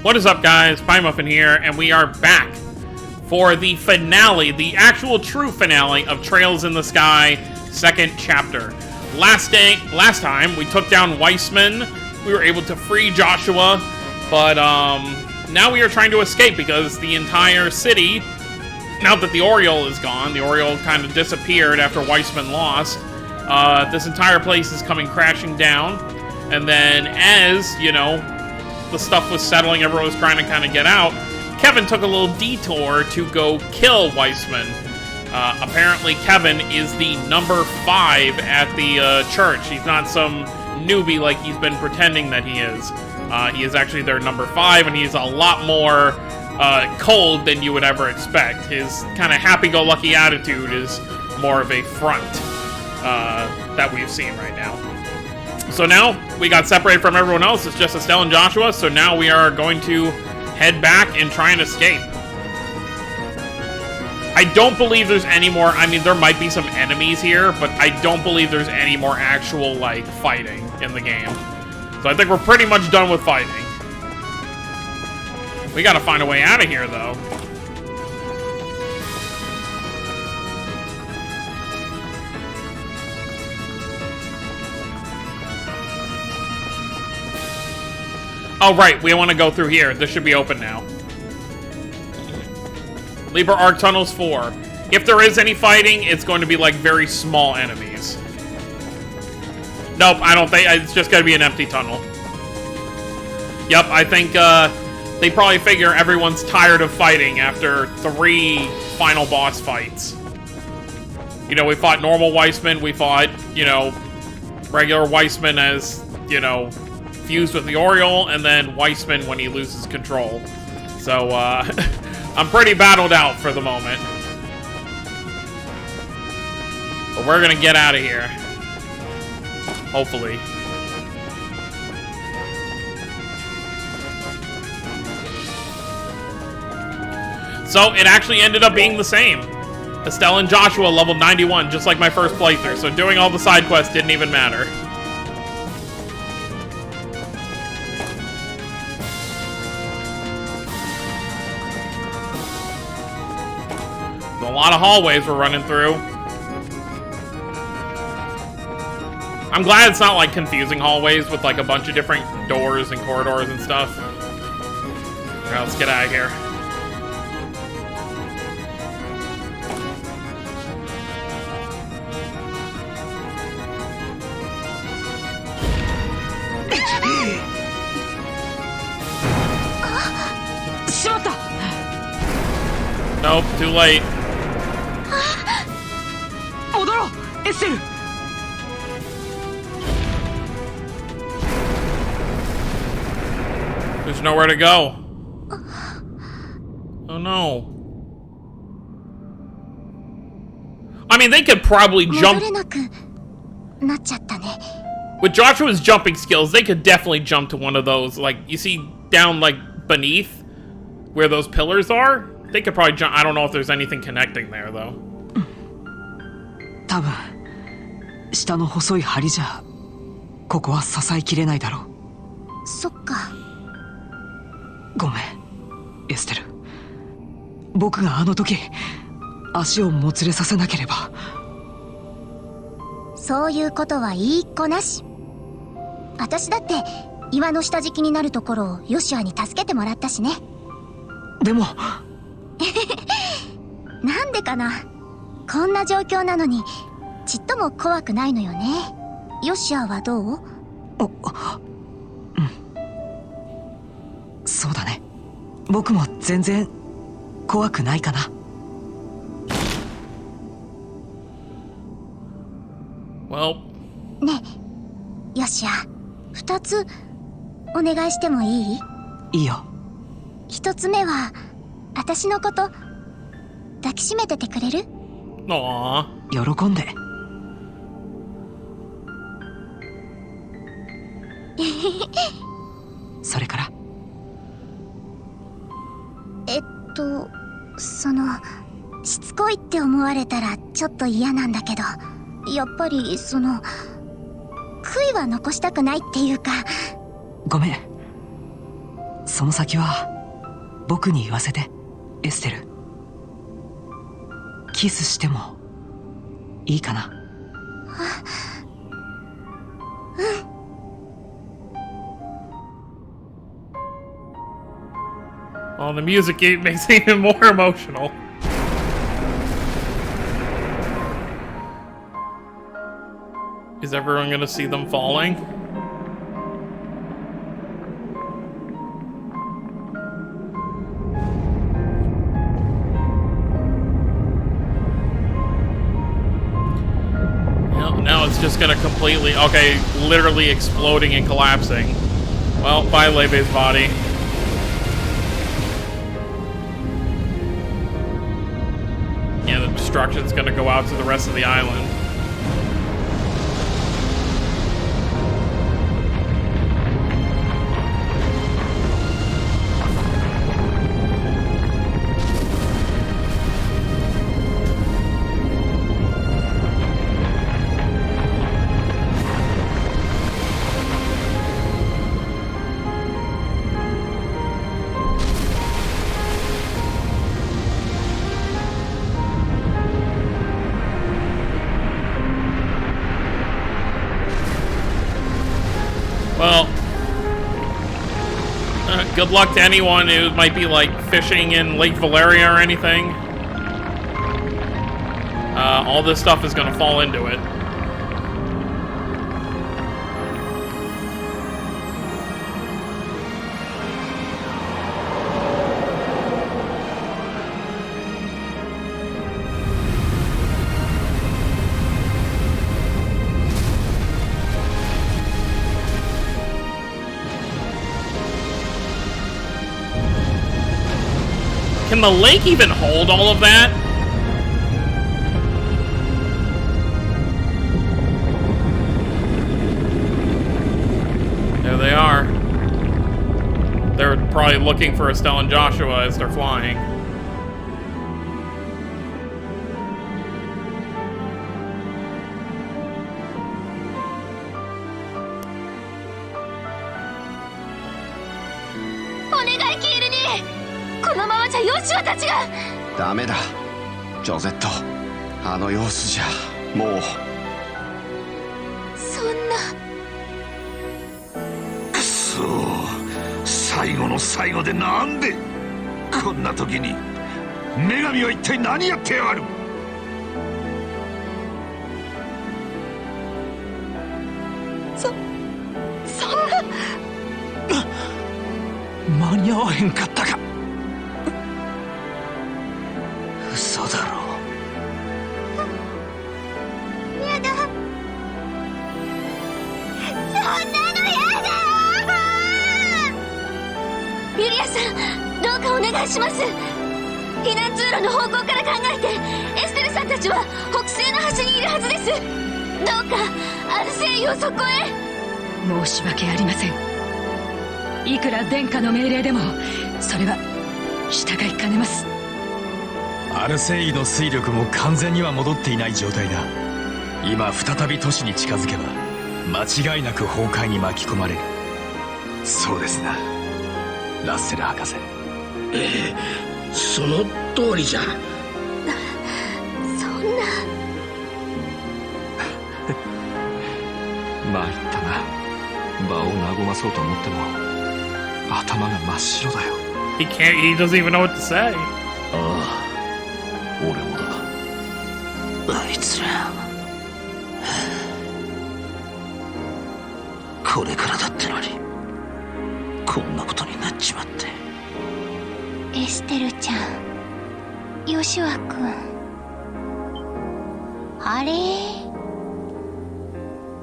What is up, guys? PieMuffin here, and we are back for the finale, the actual true finale of Trails in the Sky, second chapter. Last time, we took down Weissman. We were able to free Joshua, but now we are trying to escape because the entire city, now that the Oriole is gone, the Oriole kind of disappeared after Weissman lost. This entire place is coming crashing down, and then as, you know, the stuff was settling, everyone was trying to kind of get out, Kevin took a little detour to go kill Weissman. Apparently Kevin is the number 5 at the church. He's not some newbie like he's been pretending that he is. He is actually their number 5, and he's a lot more cold than you would ever expect. His kind of happy-go-lucky attitude is more of a front that we've seen right now. So now, we got separated from everyone else. It's just Estelle and Joshua, so now we are going to head back and try and escape. I don't believe there's any more, I mean, there might be some enemies here, but I don't believe there's any more actual, like, fighting in the game. So I think we're pretty much done with fighting. We gotta find a way out of here, though. Oh, right, we want to go through here. This should be open now. Liber Arc Tunnels 4. If there is any fighting, it's going to be, like, very small enemies. Nope, I don't think... It's just going to be an empty tunnel. Yep, I think, they probably figure everyone's tired of fighting after 3 final boss fights. You know, we fought normal Weissman, we fought, you know, regular Weissman as, you know, fused with the Oriole, and then Weissman when he loses control. So, I'm pretty battled out for the moment. But we're gonna get out of here. Hopefully. So, it actually ended up being the same. Estelle and Joshua level 91, just like my first playthrough, so doing all the side quests didn't even matter. A lot of hallways we're running through. I'm glad it's not like confusing hallways with like a bunch of different doors and corridors and stuff. Alright, let's get out of here. Nope, too late. There's nowhere to go. Oh no. I mean, they could probably jump. With Joshua's jumping skills, they could definitely jump to one of those. Like, you see down, like, beneath where those pillars are? They could probably jump. I don't know if there's anything connecting there, though. 多分下の細い梁じゃここは支えきれないだろう。そっか。ごめん、エステル。僕があの時足をもつれさせなければ。そういうことは言いっこなし。私だって岩の下敷きになるところをヨシアに助けてもらったしね。でもなんでかな。こんな状況なのにちっとも怖くないのよね。ヨシアはどう？うん、そうだね。僕も全然怖くないかな。Well. ねえ、ヨシア、2つお願いしてもいい？いいよ。1つ目は私のこと抱きしめててくれる？ああ。喜んで。それから。しつこいって思われたらちょっと嫌なんだけど、やっぱり悔いは残したくないっていうか。ごめん。その先は僕に言わせて、エステル。キスしてもいいかな？Well, the music makes it even more emotional. Is everyone gonna see them falling? Now it's just gonna completely... Okay, literally exploding and collapsing. Well, bye, Lebe's body. Yeah, the destruction's gonna go out to the rest of the island. Well, good luck to anyone who might be, like, fishing in Lake Valeria or anything. All this stuff is gonna fall into it. Can the lake even hold all of that? There they are. They're probably looking for Estelle and Joshua as they're flying. Joshua たちが。ダメだ、ジョゼット。あの様子じゃもう。そんな。くそ、最後の最後でなんでこんな時に。女神は一体何やってやがる。そんな。間に合わへんかったか。嘘だろ。やだ。そんなのやだ。ユリアさん、どうかお願いします。避難通路の方向から考えて、エステルさんたちは北西の端にいるはずです。どうかアルセイユをそこへ。申し訳ありません。いくら殿下の命令でもそれは従いかねます。アルセイユの水力も完全には戻っていない状態だ。今再び都市に近づけば間違いなく崩壊に巻き込まれる。そうですな、ラッセル博士。ええ、その通りじゃ。そんな。参ったな。場を和まそうと思っても頭が真っ白だよ。 He doesn't even know what to say. ああ、俺もだ。あいつらこれからだってのにこんなことになっちまって。エステルちゃん、ヨシュア君、あれ。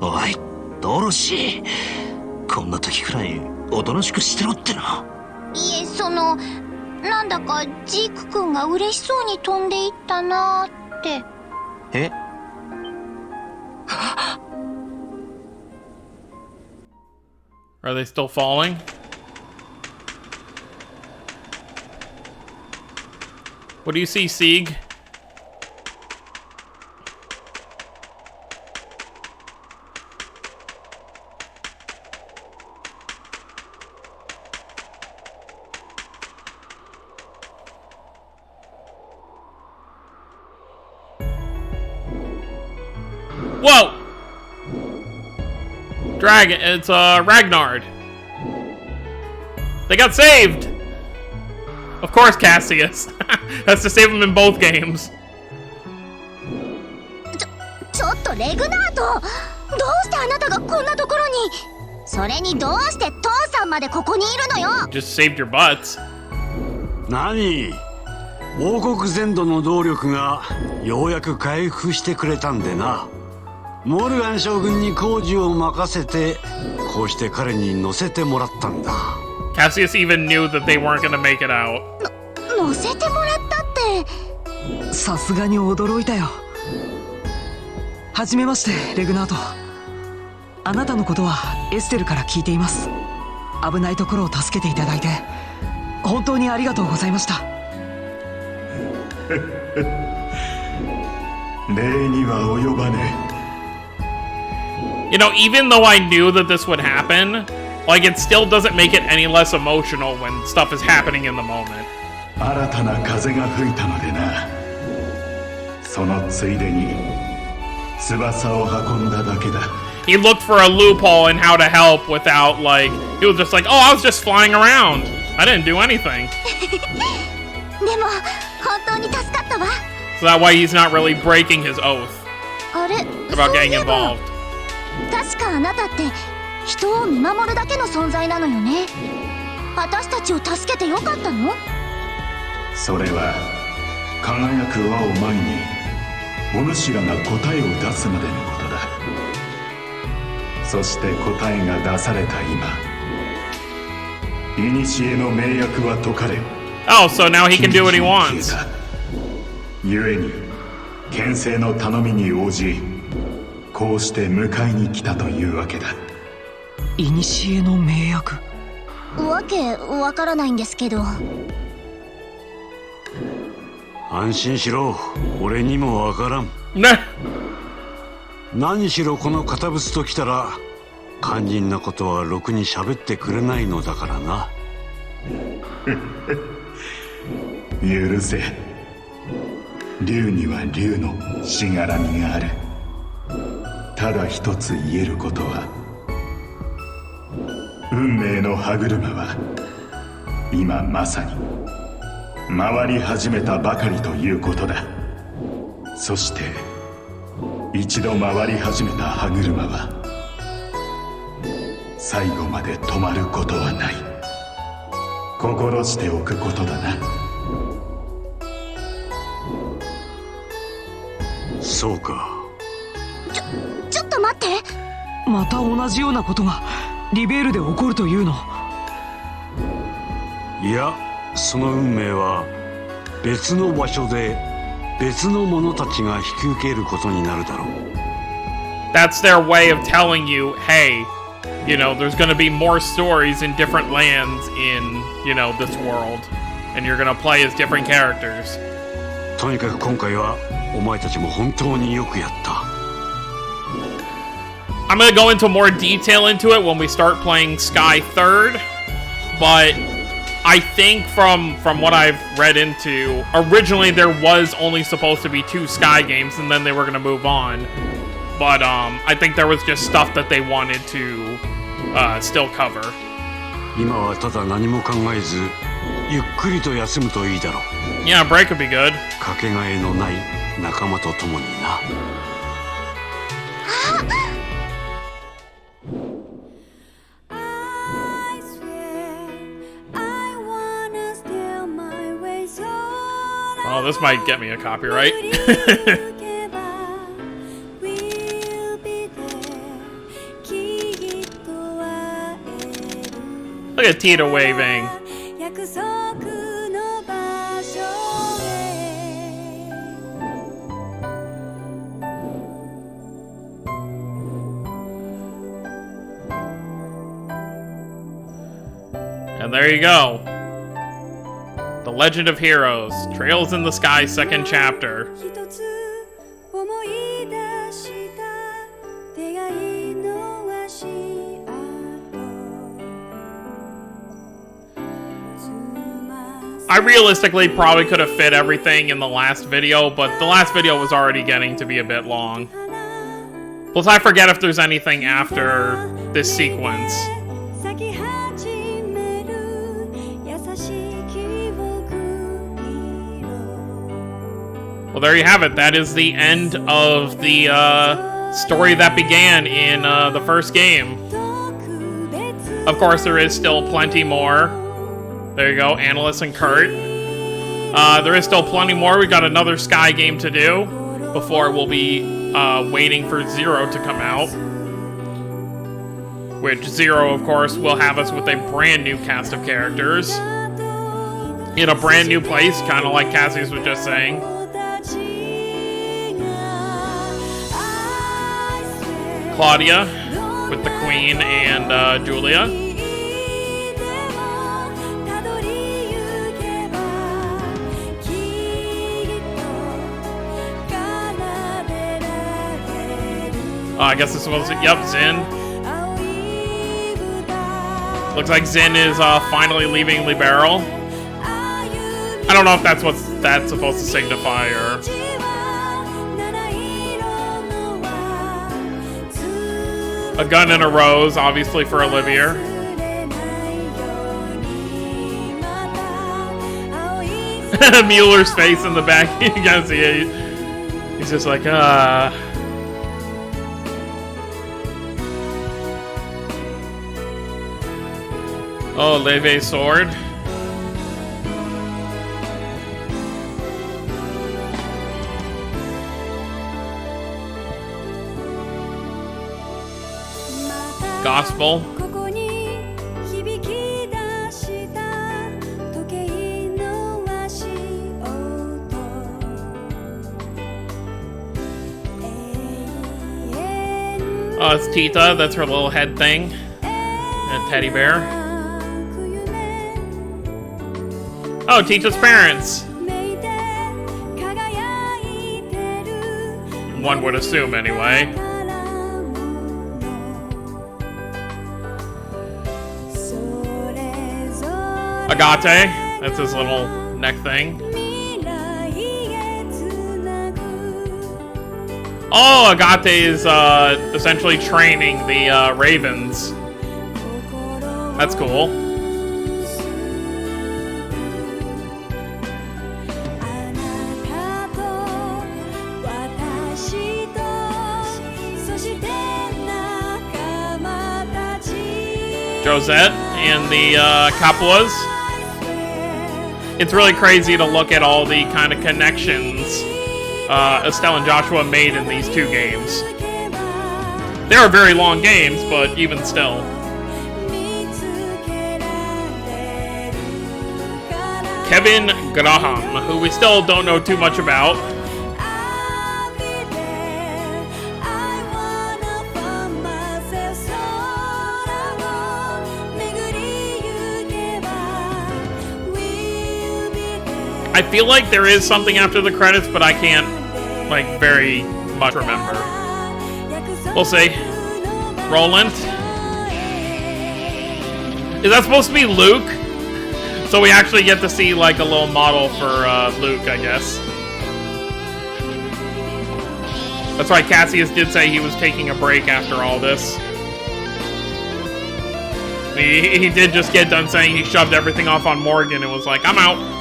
おいドロシー、こんな時くらいおとなしくしてろってな。いえ、なんだかジーク君が嬉しそうに飛んでいったなーって。えAre they still falling? What do you see, Sieg? Whoa! Dragon, it's Ragnard. They got saved! Of course Cassius. Has to save them in both games. ちょっとレグナート、どうしてあなたがこんなところに？それにどうして父さんまでここにいるのよ？ Just saved your butts. 何？王国全土の動力がようやく回復してくれたんでな。モルガン将軍に工事を任せて、こうして彼に乗せてもらったんだ。Cassius even knew that they weren't gonna make it out. 乗せてもらったって。さすがに驚いたよ。はじめまして、レグナート。あなたのことはエステルから聞いています。危ないところを助けていただいて本当にありがとうございました。礼には及ばね。 You know, even though I knew that this would happen, like, it still doesn't make it any less emotional when stuff is happening in the moment. 新たな風が吹いたのでな。そのついでに翼を運んだだけだ。 He looked for a loophole in how to help without, like, he was just like, oh, I was just flying around. I didn't do anything. でも本当に助かったわ。 So that way he's not really breaking his oath あれ？ about getting そういえば involved. 確かあなたって人を見守るだけの存在なのよね。私たちを助けてよかったの？それは輝く輪を前にお主らが答えを出すまでのことだ。そして答えが出された今、古の盟約は解かれ、 Oh, so now he can do what he wants. 故に牽制の頼みに応じ、こうして迎えに来たというわけだ。古の盟約。わけわからないんですけど。安心しろ、俺にもわからん。Nah. 何しろこの堅物と来たら肝心なことはろくに喋ってくれないのだからな。許せ。竜には竜のしがらみがある。ただ一つ言えることは、運命の歯車は今まさに回り始めたばかりということだ。そして一度回り始めた歯車は最後まで止まることはない。心しておくことだな。そうか。ちょっと待って。また同じようなことがリベールで起こるというの？いや、その運命は別の場所で別の者たちが引き受けることになるだろう。 That's their way of telling you, hey, you know, there's gonna be more stories in different lands in, you know, this world. And you're gonna play as different characters. とにかく今回はお前たちも本当によくやった。 I'm gonna go into more detail into it when we start playing Sky 3rd, but I think from what I've read into, originally there was only supposed to be 2 Sky games and then they were gonna move on. But I think there was just stuff that they wanted to still cover. 今はただ何も考えずゆっくりと休むといいだろう。 Yeah, a break would be good. かけがえのない仲間と共にな。 Oh, this might get me a copyright. Look at Tita waving. And there you go. The Legend of Heroes, Trails in the Sky, 2nd chapter. I realistically probably could have fit everything in the last video, but the last video was already getting to be a bit long. Plus, I forget if there's anything after this sequence. Well, there you have it. That is the end of the story that began in the first game. Of course, there is still plenty more. There you go, Annalise and Kurt. There is still plenty more. We got another Sky game to do before we'll be waiting for Zero to come out. Which Zero, of course, will have us with a brand new cast of characters. In a brand new place, kind of like Cassius was just saying. Claudia with the Queen and Julia. I guess this was, yep, Zin. Looks like Zin is finally leaving Liberl. I don't know if that's what that's supposed to signify, or... A gun and a rose, obviously, for Olivia. Mueller's face in the back. You gotta see it. He's just like, Oh, Leve's sword. Gospel. Oh, it's Tita. That's her little head thing. And a teddy bear. Oh, Tita's parents. One would assume, anyway. Agate, that's his little neck thing. Oh, Agate is essentially training the ravens. That's cool. Josette and the Capuas. It's really crazy to look at all the kind of connections Estelle and Joshua made in these two games. They are very long games, but even still. Kevin Graham, who we still don't know too much about. I feel like there is something after the credits, but I can't, like, very much remember. We'll see. Roland. Is that supposed to be Luke? So we actually get to see, like, a little model for Luke, I guess. That's right, Cassius did say he was taking a break after all this. He did just get done saying he shoved everything off on Morgan and was like, I'm out.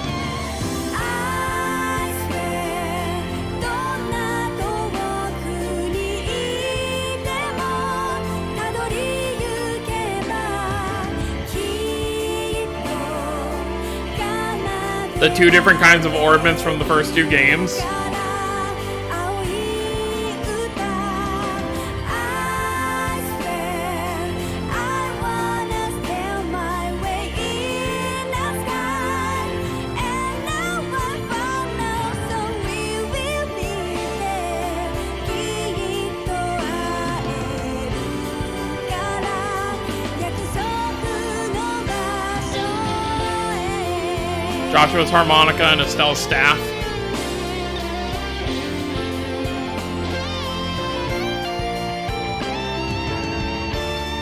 The two different kinds of orbits from the first two games. Joshua's harmonica and Estelle's staff.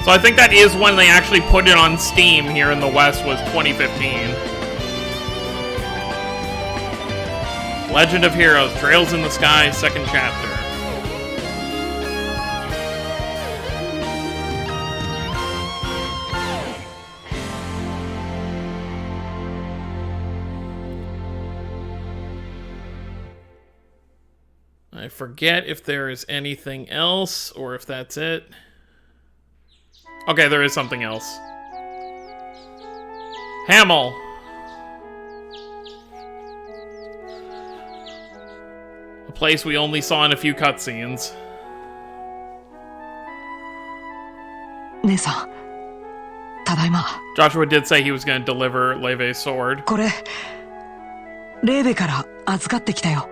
So I think that is when they actually put it on Steam here in the West, was 2015. Legend of Heroes, Trails in the Sky, second chapter. I forget if there is anything else or if that's it. Okay, there is something else. Hamel. A place we only saw in a few cutscenes. 姉さん、ただいま。 Joshua did say he was going to deliver Leve's sword. これ、レーベから預かってきたよ。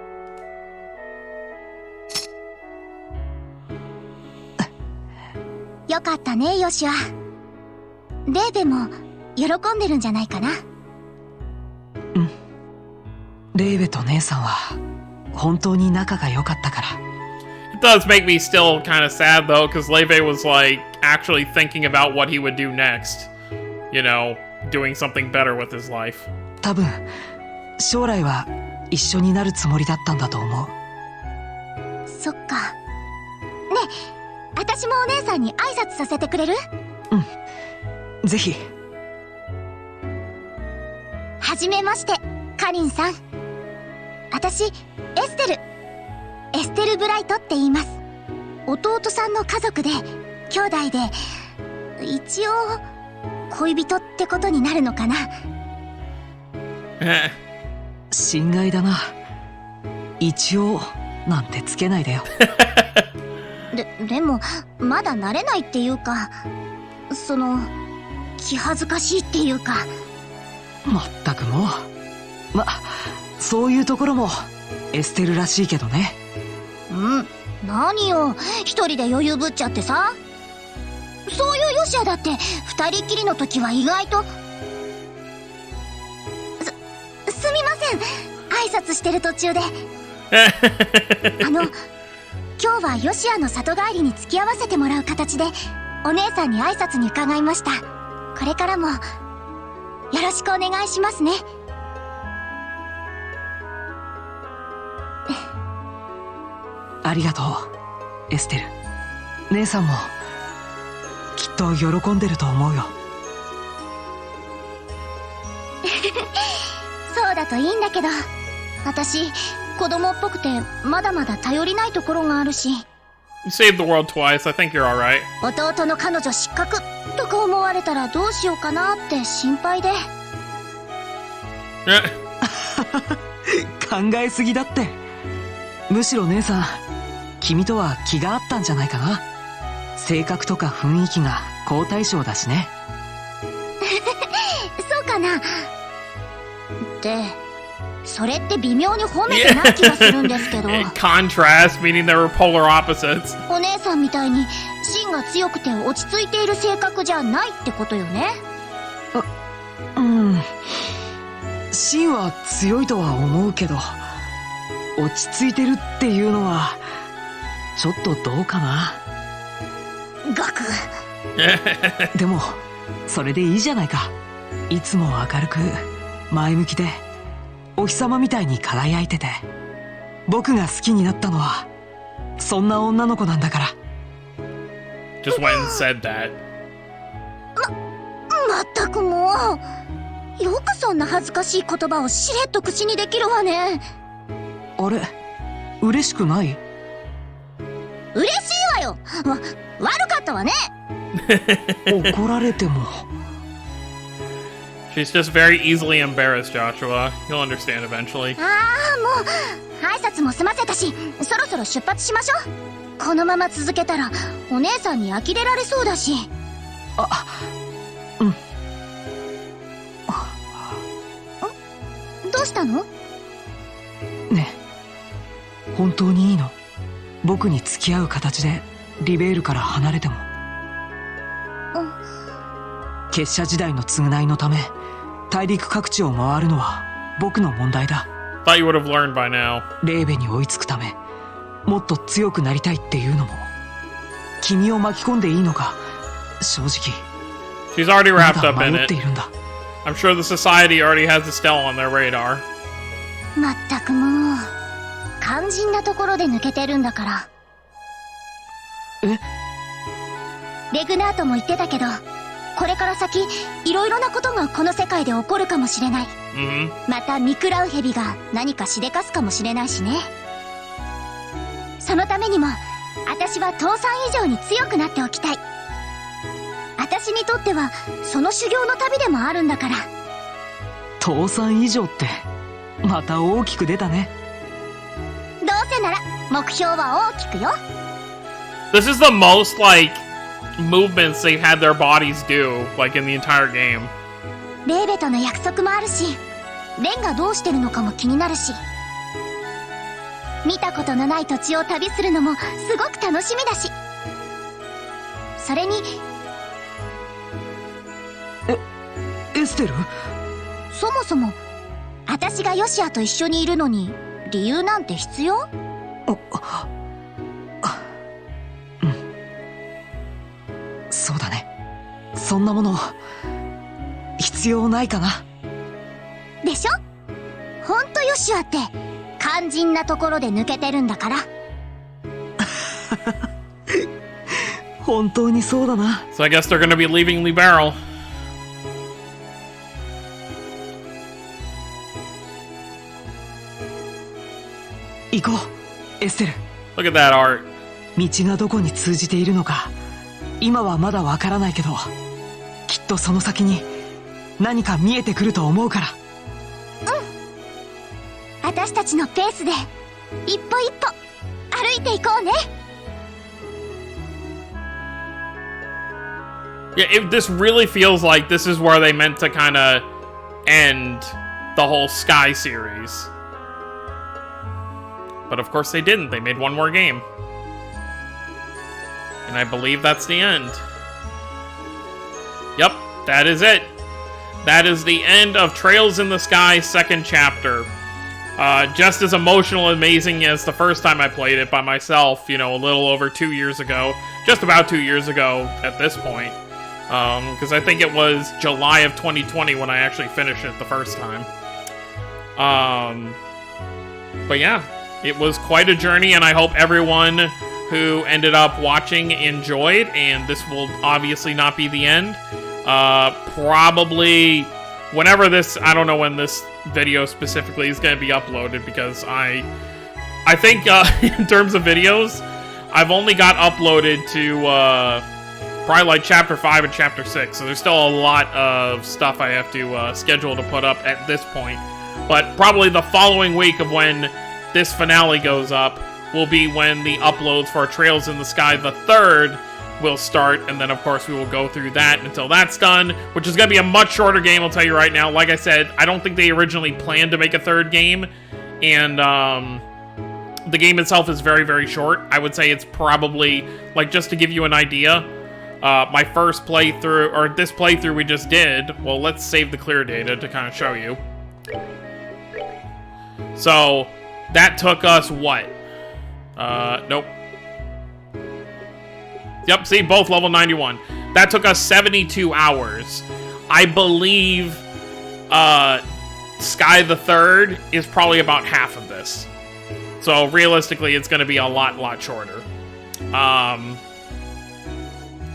よかったね、ヨシュア。レーベも喜んでるんじゃないかな。うん。レーベと姉さんは本当に仲が良かったから。It does make me still kind of sad though, because Leve was like actually thinking about what he would do next. You know, doing something better with his life. 多分、将来は一緒になるつもりだったんだと思う。そっか。ねえ、私もお姉さんに挨拶させてくれる？うん。ぜひ。はじめまして、カリンさん。私、エステル・ブライトって言います。弟さんの家族で、兄弟で、一応、恋人ってことになるのかな。心外だな。一応、なんてつけないでよ。でも、まだ慣れないっていうか、気恥ずかしいっていうか。まったくもう。そういうところもエステルらしいけどね。うん、何よ、一人で余裕ぶっちゃってさ。そういうヨシアだって二人っきりの時は意外と。すみません、挨拶してる途中で。今日はヨシアの里帰りに付き合わせてもらう形でお姉さんに挨拶に伺いました。これからもよろしくお願いしますね。ありがとう、エステル。姉さんもきっと喜んでると思うよ。そうだといいんだけど、私子供っぽくてまだまだ頼りないところがあるし。You saved the world twice. I think you're alright. 弟の彼女失格とか思われたらどうしようかなって心配で。考えすぎだって。むしろ姉さん、君とは気があったんじゃないかな。性格とか雰囲気が好対照だしね。そうかな。で、それって微妙に褒めてない気がするんですけど。Contrast, meaning they were polar opposites. お姉さんみたいに芯が強くて落ち着いている性格じゃないってことよね。うん。芯は強いとは思うけど、落ち着いてるっていうのはちょっとどうかな。ガク。でもそれでいいじゃないか。いつも明るく前向きでお日様みたいに輝いてて、僕が好きになったのはそんな女の子なんだから。 Just went and said that. まったくもう、よくそんな恥ずかしい言葉をしれっと口にできるわね。あれ、嬉しくない？嬉しいわよ。悪かったわね。怒られても。She's just very easily embarrassed, Joshua. You'll understand eventually. もう挨拶も済ませたし、そろそろ出発しましょう。このまま続けたらお姉さんに呆れられそうだし。うん。どうしたの？ねえ、本当にいいの？僕に付き合う形でリベールから離れても。結社時代の償いのため大陸各地を回るのは僕の問題だ。 Thought you would have learned by now. レーベに追いつくためもっと強くなりたいっていうのも、君を巻き込んでいいのか正直 She's already ま wrapped だ up in 迷っ it. ているんだ。 I'm sure the society already has Estelle on their radar. まったくもう肝心なところで抜けてるんだから。え？レグナートも言ってたけど、これから先いろいろなことがこの世界で起こるかもしれない。また見食らう蛇が何かしでかすかもしれないしね。そのためにも私は父さん以上に強くなっておきたい。私にとってはその修行の旅でもあるんだから。父さん以上ってまた大きく出たね。どうせなら目標は大きくよ。 This is the most, like, movements they've had their bodies do, like, in the entire game. レイベとの約束もあるし、レンがどうしてるのかも気になるし、見たことのない土地を旅するのもすごく楽しみだし、それにエステル？そもそも私がヨシアと一緒にいるのに理由なんて必要？そうだね。そんなもの必要ないかな。でしょ？ほんとヨシアって肝心なところで抜けてるんだから。本当にそうだな。 So I guess they're gonna be leaving the barrel. 行こう、エステル。 Look at that art. 道がどこに通じているのか今はまだわからないけど、きっとその先に何か見えてくると思うから。私たちのペースで一歩一歩歩いていこうね。 Yeah, this really feels like this is where they meant to kind of end the whole Sky series. But of course they didn't. They made one more game. And I believe that's the end. Yep, that is it. That is the end of Trails in the Sky second chapter. Just as emotional and amazing as the first time I played it by myself, you know, a little over 2 years ago. Just about 2 years ago at this point. Because I think it was July of 2020 when I actually finished it the first time. But yeah, it was quite a journey, and I hope everyone who ended up watching enjoyed, and this will obviously not be the end. Probably whenever this, I don't know when this video specifically is going to be uploaded, because I think in terms of videos, I've only got uploaded to probably like chapter 5 and chapter 6, so there's still a lot of stuff I have to schedule to put up at this point. But probably the following week of when this finale goes up will be when the uploads for Trails in the Sky the 3rd will start, and then of course we will go through that until that's done, which is going to be a much shorter game, I'll tell you right now. Like I said, I don't think they originally planned to make a 3rd game, and the game itself is very, very short. I would say it's probably, like, just to give you an idea, my first playthrough, or this playthrough we just did, well, let's save the clear data to kind of show you. So, that took us what? Nope. Yep, see, both level 91. That took us 72 hours. I believe Sky the 3rd is probably about half of this. So realistically, it's going to be a lot shorter.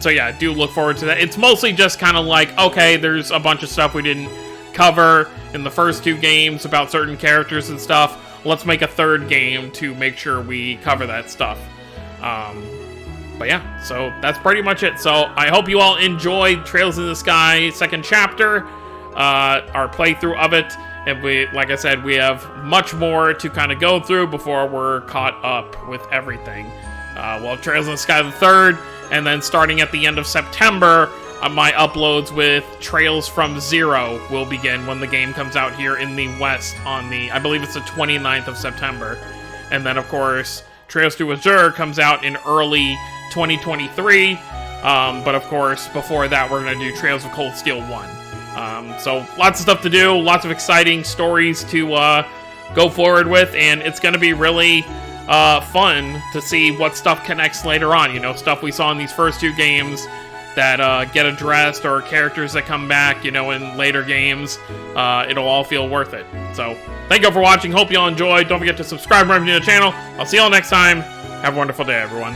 So yeah, do look forward to that. It's mostly just kind of like, okay, there's a bunch of stuff we didn't cover in the first 2 games about certain characters and stuff. Let's make a 3rd game to make sure we cover that stuff. But yeah, so that's pretty much it. So I hope you all enjoyed Trails in the Sky second chapter, our playthrough of it. And we, like I said, we have much more to kind of go through before we're caught up with everything. Well, Trails in the Sky the 3rd, and then starting at the end of September, my uploads with Trails from Zero will begin when the game comes out here in the West on the, I believe it's the 29th of September. And then, of course, Trails to Azure comes out in early 2023. But, of course, before that, we're going to do Trails of Cold Steel 1. So, lots of stuff to do, lots of exciting stories to go forward with, and it's going to be really fun to see what stuff connects later on. You know, stuff we saw in these first 2 games that get addressed, or characters that come back, you know, in later games. It'll all feel worth it. So, thank you all for watching. Hope you all enjoyed. Don't forget to subscribe and review the channel. I'll see you all next time. Have a wonderful day, everyone.